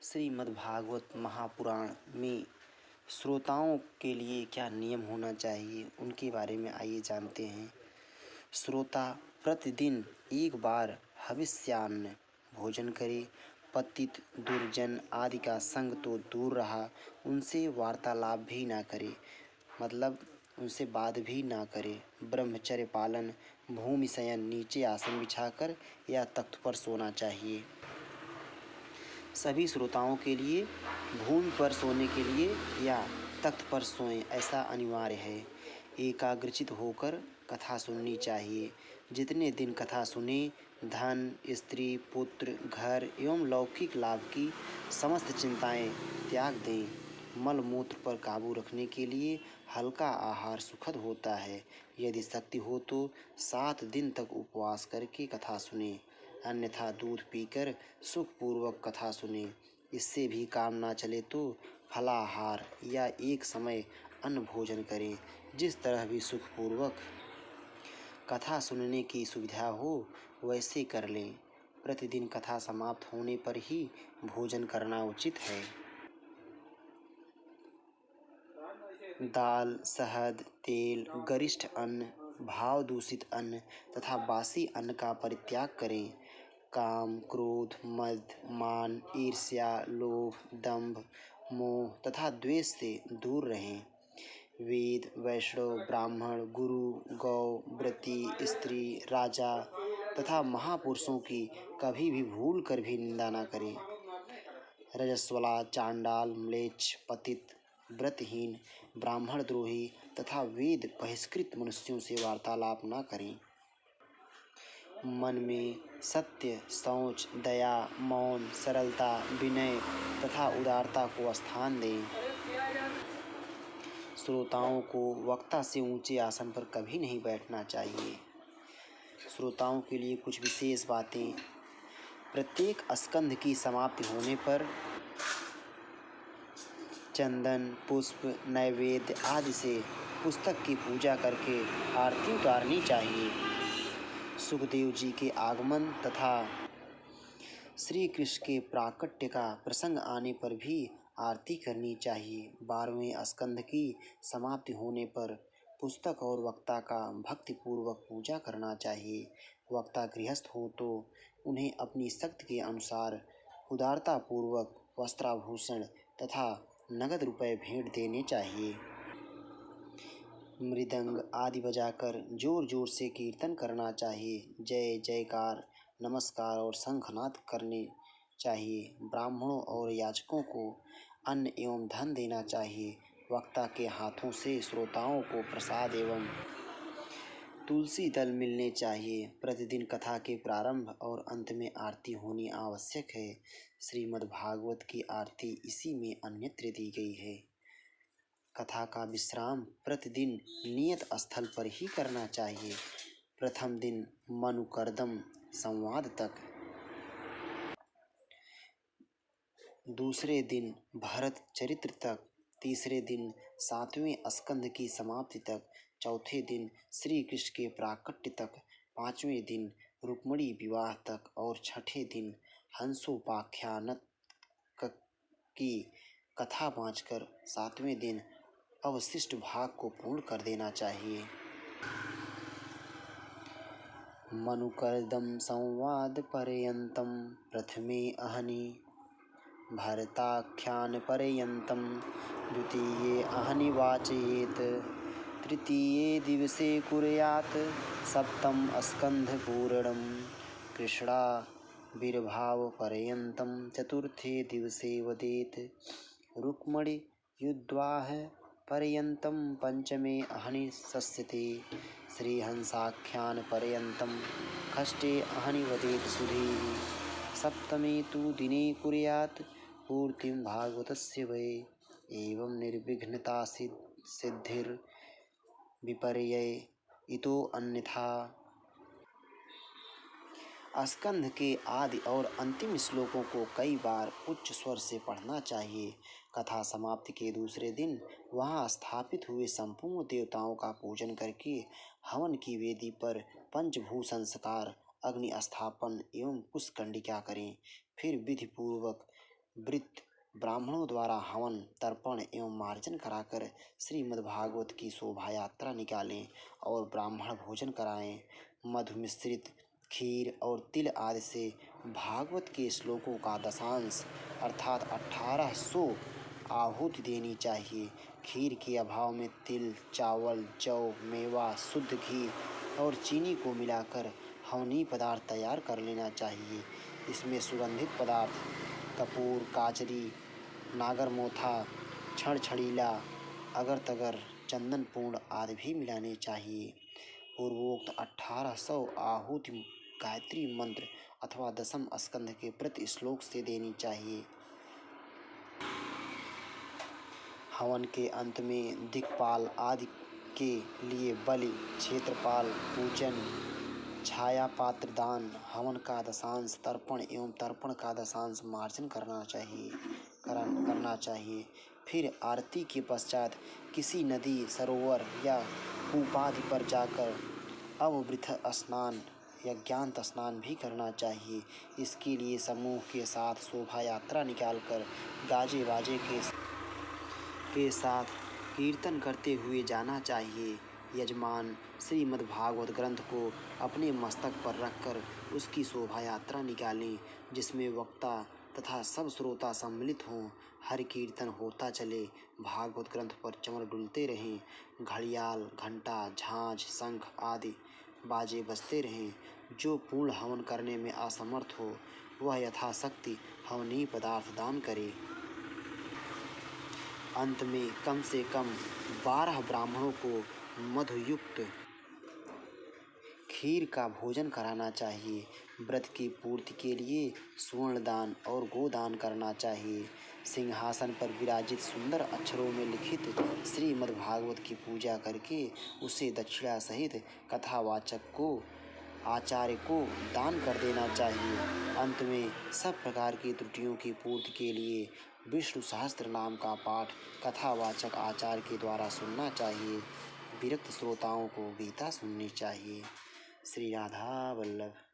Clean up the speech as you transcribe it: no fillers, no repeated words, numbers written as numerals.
श्रीमद्भागवत महापुराण में श्रोताओं के लिए क्या नियम होना चाहिए, उनके बारे में आइए जानते हैं। श्रोता प्रतिदिन एक बार हविष्यान्न भोजन करे, पतित दुर्जन आदि का संग तो दूर रहा, उनसे वार्तालाप भी ना करे, मतलब उनसे बात भी ना करे। ब्रह्मचर्य पालन, भूमि शयन, नीचे आसन बिछाकर या तख्त पर सोना चाहिए। सभी श्रोताओं के लिए भूमि पर सोने के लिए या तख्त पर सोएं, ऐसा अनिवार्य है। एकाग्रचित होकर कथा सुननी चाहिए। जितने दिन कथा सुने, धन, स्त्री, पुत्र, घर एवं लौकिक लाभ की समस्त चिंताएं त्याग दें। मल मूत्र पर काबू रखने के लिए हल्का आहार सुखद होता है। यदि शक्ति हो तो 7 दिन तक उपवास करके कथा सुने, अन्यथा दूध पीकर सुखपूर्वक कथा सुने। इससे भी काम ना चले तो फलाहार या एक समय अन्न भोजन करें। जिस तरह भी सुखपूर्वक कथा सुनने की सुविधा हो वैसे कर लें। प्रतिदिन कथा समाप्त होने पर ही भोजन करना उचित है। दाल, शहद, तेल, गरिष्ठ अन्न, भाव दूषित अन्न तथा बासी अन्न का परित्याग करें। काम, क्रोध, मद, मान, ईर्ष्या, लोभ, दंभ, मोह तथा द्वेष से दूर रहें। वेद, वैष्णव, ब्राह्मण, गुरु, गौ, व्रती, स्त्री, राजा तथा महापुरुषों की कभी भी भूल कर भी निंदा न करें। रजस्वला, चांडाल, म्लेच्छ, पतित, व्रतहीन, ब्राह्मण द्रोही तथा वेद बहिष्कृत मनुष्यों से वार्तालाप न करें। मन में सत्य, शौच, दया, मौन, सरलता, विनय तथा उदारता को स्थान दें। श्रोताओं को वक्ता से ऊंचे आसन पर कभी नहीं बैठना चाहिए। श्रोताओं के लिए कुछ विशेष बातें। प्रत्येक स्कंध की समाप्ति होने पर चंदन, पुष्प, नैवेद्य आदि से पुस्तक की पूजा करके आरती उतारनी चाहिए। सुखदेव जी के आगमन तथा श्री कृष्ण के प्राकट्य का प्रसंग आने पर भी आरती करनी चाहिए। 12वें स्कंध की समाप्ति होने पर पुस्तक और वक्ता का भक्तिपूर्वक पूजा करना चाहिए। वक्ता गृहस्थ हो तो उन्हें अपनी शक्ति के अनुसार उदारतापूर्वक वस्त्राभूषण तथा नगद रुपए भेंट देने चाहिए। मृदंग आदि बजाकर जोर जोर से कीर्तन करना चाहिए। जय जयकार, नमस्कार और शंखनाद करने चाहिए। ब्राह्मणों और याचकों को अन्न एवं धन देना चाहिए। वक्ता के हाथों से श्रोताओं को प्रसाद एवं तुलसी दल मिलने चाहिए। प्रतिदिन कथा के प्रारंभ और अंत में आरती होनी आवश्यक है। श्रीमद्भागवत की आरती इसी में अन्यत्र दी गई है। कथा का विश्राम प्रतिदिन नियत स्थल पर ही करना चाहिए। प्रथम दिन मनुकर्दम संवाद तक, दूसरे दिन भरत चरित्र तक, तीसरे दिन 7वें स्कंध की समाप्ति तक, चौथे दिन श्री कृष्ण के प्राकट्य तक, 5वें दिन रुक्मिणी विवाह तक और छठे दिन हंसोपाख्यान की कथा बाँचकर 7वें दिन अवशिष्ट भाग को पूर्ण कर देना चाहिए। मनुकर्दम संवाद पर्यंतम प्रथमे अहनि भरताख्यान पर्यंतम द्वितीये अहनि वाचयेत तृतीये दिवसे कुर्यात् सप्तम स्कंध पूर्णम कृष्णाविर्भाव पर्यंतम चतुर्थे दिवसे वदेत रुक्मिणी युद्धाः पर्यंतम पंचमे अहनि सस्यते श्रीहंसाख्यान पर्यंतम षष्ठे अहनि वदेत सुधीः सप्तमे तु दिने कुर्यात् पूर्तिं भागवतस्य वै एवं निर्विघ्नता सिद्धिर् विपर्यय इतो अन्यथा। स्कंध के आदि और अंतिम श्लोकों को कई बार उच्च स्वर से पढ़ना चाहिए। कथा समाप्ति के दूसरे दिन वहां स्थापित हुए संपूर्ण देवताओं का पूजन करके हवन की वेदी पर पंचभूत संस्कार, अग्नि स्थापन एवं पुष्कंडिका करें। फिर विधि पूर्वक वृत्त ब्राह्मणों द्वारा हवन तर्पण एवं मार्जन कराकर श्रीमद्भागवत की शोभा यात्रा निकालें और ब्राह्मण भोजन कराएं। मधु मिश्रित खीर और तिल आदि से भागवत के श्लोकों का दशांश अर्थात 1800 आहुति देनी चाहिए। खीर के अभाव में तिल, चावल, जौ, मेवा, शुद्ध घी और चीनी को मिलाकर हवनीय पदार्थ तैयार कर लेना चाहिए। इसमें सुगंधित पदार्थ कपूर, काचरी, नागरमोथा, छड़छड़ीला, अगर तगर, चंदनपूर्ण आदि भी मिलाने चाहिए। पूर्वोक्त 1800 आहुति गायत्री मंत्र अथवा दशम स्कंध के प्रति श्लोक से देनी चाहिए। हवन के अंत में दिक्पाल आदि के लिए बलि, क्षेत्रपाल पूजन, छाया पात्र दान, हवन का दशांश तर्पण एवं तर्पण का दशांश मार्जन करना चाहिए। फिर आरती के पश्चात किसी नदी, सरोवर या कूपादि पर जाकर अवभृत स्नान या ज्ञात स्नान भी करना चाहिए। इसके लिए समूह के साथ शोभा यात्रा निकालकर गाजे बाजे के साथ कीर्तन करते हुए जाना चाहिए। यजमान श्रीमद्भागवत ग्रंथ को अपने मस्तक पर रखकर उसकी शोभा यात्रा निकालें, जिसमें वक्ता तथा सब श्रोता सम्मिलित हों। हर कीर्तन होता चले, भागवत ग्रंथ पर चमर डुलते रहें, घड़ियाल, घंटा, झांझ, शंख आदि बाजे बजते रहें। जो पूर्ण हवन करने में असमर्थ हो वह यथाशक्ति हवनीय पदार्थ दान करे। अंत में कम से कम 12 ब्राह्मणों को मधुयुक्त खीर का भोजन कराना चाहिए। व्रत की पूर्ति के लिए स्वर्ण दान और गोदान करना चाहिए। सिंहासन पर विराजित सुंदर अक्षरों में लिखित श्रीमद्भागवत की पूजा करके उसे दक्षिणा सहित कथावाचक को, आचार्य को दान कर देना चाहिए। अंत में सब प्रकार की त्रुटियों की पूर्ति के लिए विष्णु सहस्त्र नाम का पाठ कथावाचक आचार्य के द्वारा सुनना चाहिए। विरक्त श्रोताओं को गीता सुननी चाहिए। श्री राधा वल्लभ।